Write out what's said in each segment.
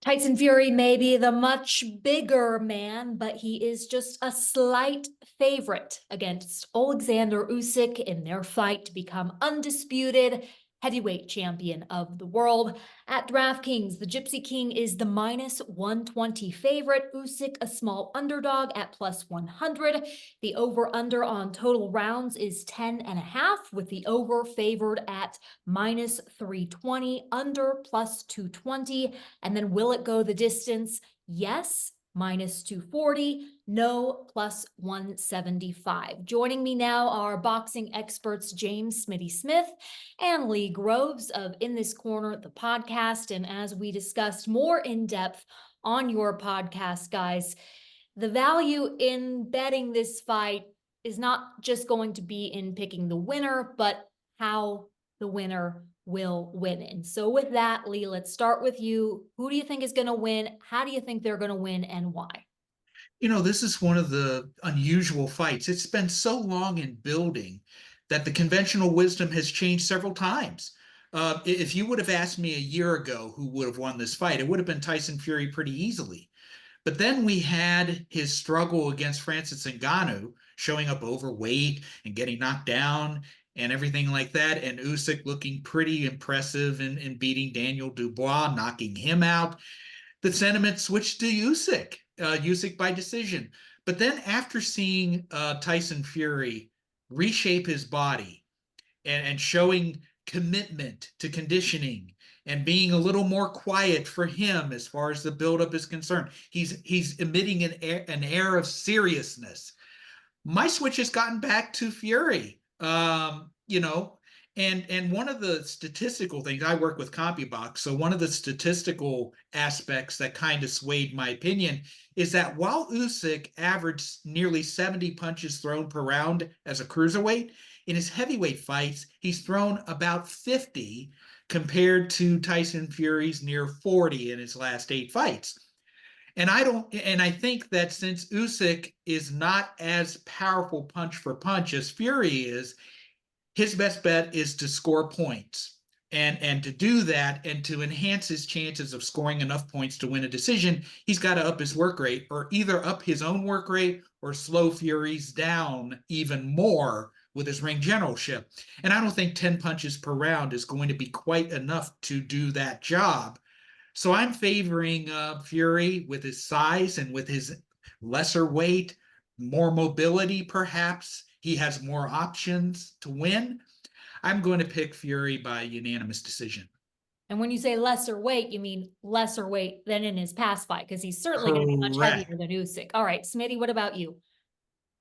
Tyson Fury may be the much bigger man, but he is just a slight favorite against Alexander Usyk in their fight to become undisputed heavyweight champion of the world. At DraftKings, the Gypsy King is the minus 120 favorite. Usyk, a small underdog at plus 100. The over-under on total rounds is 10.5, with the over favored at minus 320, under plus 220. And then will it go the distance? Yes, minus 240, no, plus 175. Joining me now are boxing experts James Smitty Smith and Lee Groves of In This Corner, the podcast. And as we discussed more in depth on your podcast, guys, the value in betting this fight is not just going to be in picking the winner, but how the winner will win. And so with that, Lee, let's start with you. Who do you think is going to win? How do you think they're going to win, and why? This is one of the unusual fights. It's been so long in building that the conventional wisdom has changed several times. If you would have asked me a year ago who would have won this fight, it would have been Tyson Fury pretty easily. But then we had his struggle against Francis Ngannou, showing up overweight and getting knocked down and everything like that. And Usyk looking pretty impressive and beating Daniel Dubois, knocking him out. The sentiment switched to Usyk by decision. But then after seeing Tyson Fury reshape his body and showing commitment to conditioning and being a little more quiet for him as far as the buildup is concerned, he's emitting an air of seriousness. My switch has gotten back to Fury. And one of the statistical things, I work with CompuBox, so one of the statistical aspects that kind of swayed my opinion is that while Usyk averaged nearly 70 punches thrown per round as a cruiserweight, in his heavyweight fights, he's thrown about 50 compared to Tyson Fury's near 40 in his last 8 fights. And I think that since Usyk is not as powerful punch for punch as Fury is, his best bet is to score points. And to do that and to enhance his chances of scoring enough points to win a decision, he's got to up his work rate, or either up his own work rate or slow Fury's down even more with his ring generalship. And I don't think 10 punches per round is going to be quite enough to do that job. So I'm favoring Fury with his size and with his lesser weight, more mobility perhaps. He has more options to win. I'm going to pick Fury by unanimous decision. And when you say lesser weight, you mean lesser weight than in his past fight, because he's certainly going to be much heavier than Usyk. All right, Smitty, what about you?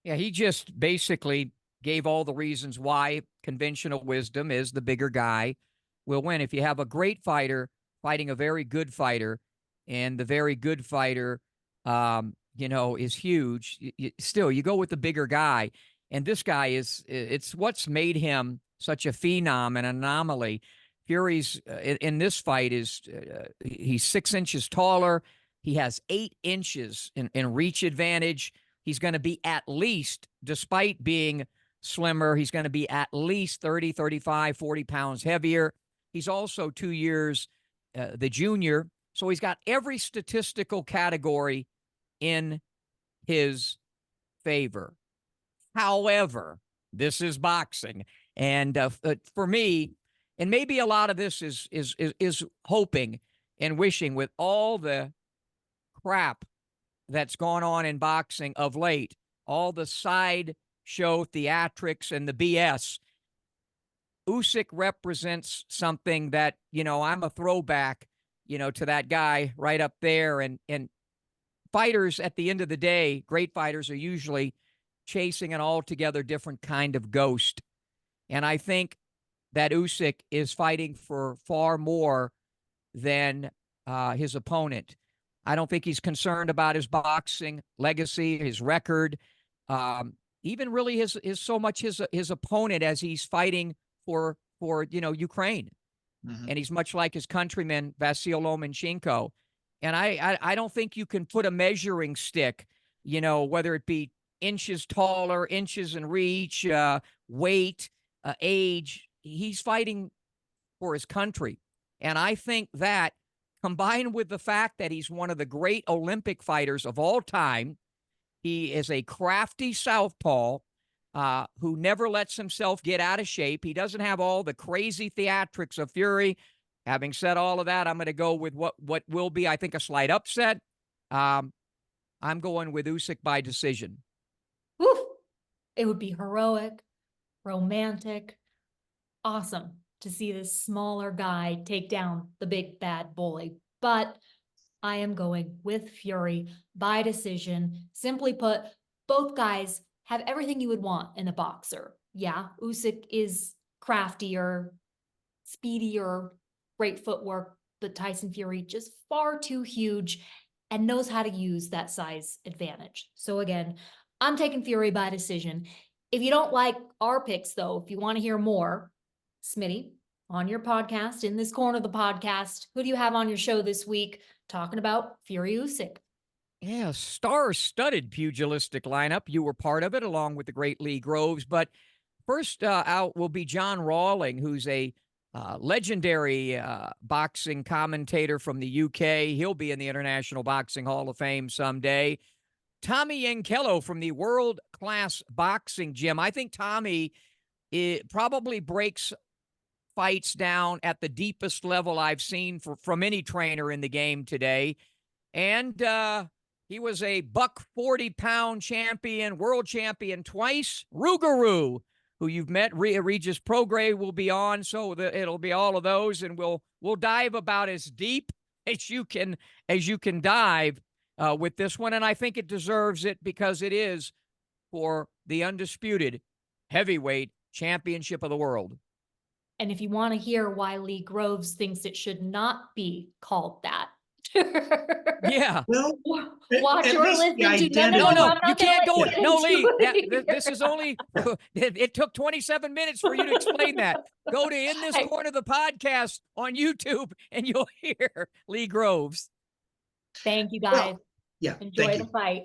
Yeah, he just basically gave all the reasons why conventional wisdom is the bigger guy will win. If you have a great fighter fighting a very good fighter, and the very good fighter, is huge, still, you go with the bigger guy. And this guy it's what's made him such a phenom, an anomaly. Fury's in this fight he's 6 inches taller. He has 8 inches in reach advantage. He's going to be at least, despite being slimmer, he's going to be at least 30, 35, 40 pounds heavier. He's also 2 years the junior. So he's got every statistical category in his favor. However, this is boxing. And for me, and maybe a lot of this is hoping and wishing, with all the crap that's gone on in boxing of late, all the sideshow theatrics and the BS, Usyk represents something that, I'm a throwback, to that guy right up there. And fighters, at the end of the day, great fighters are usually chasing an altogether different kind of ghost. And I think that Usyk is fighting for far more than his opponent. I don't think he's concerned about his boxing legacy, his record, even really his so much his opponent, as he's fighting for Ukraine. Mm-hmm. And he's much like his countryman Vasyl Lomachenko. And I don't think you can put a measuring stick, whether it be inches taller, inches in reach, weight, age. He's fighting for his country. And I think that combined with the fact that he's one of the great Olympic fighters of all time. He is a crafty southpaw who never lets himself get out of shape. He doesn't have all the crazy theatrics of Fury. Having said all of that, I'm going to go with what will be, I think, a slight upset. I'm going with Usyk by decision. Woof. It would be heroic, romantic, awesome to see this smaller guy take down the big bad bully. But I am going with Fury by decision. Simply put, both guys have everything you would want in a boxer. Yeah, Usyk is craftier, speedier, great footwork, but Tyson Fury just far too huge and knows how to use that size advantage. So again, I'm taking Fury by decision. If you don't like our picks, though, if you want to hear more, Smitty, on your podcast, in this corner of the podcast, who do you have on your show this week talking about Fury-Usyk? Yeah, star-studded pugilistic lineup. You were part of it, along with the great Lee Groves. But first out will be John Rawling, who's a legendary boxing commentator from the UK. He'll be in the International Boxing Hall of Fame someday. Tommy Yankello from the World Class Boxing Gym. I think Tommy probably breaks fights down at the deepest level I've seen from any trainer in the game today. And he was a buck 40-pound champion, world champion twice. Rougarou, who you've met, Regis Prograis will be on, so it'll be all of those, and we'll dive about as deep as you can dive with this one, and I think it deserves it because it is for the undisputed heavyweight championship of the world. And if you want to hear why Lee Groves thinks it should not be called that, yeah. Well, watch at or least the listen to. identity- No, I'm you not can't go. gonna let No, you Lee, into this is only. It took 27 minutes for you to explain that. Go to In This Corner of the Podcast on YouTube, and you'll hear Lee Groves. Thank you, guys. Well, yeah, Enjoy thank the you. fight.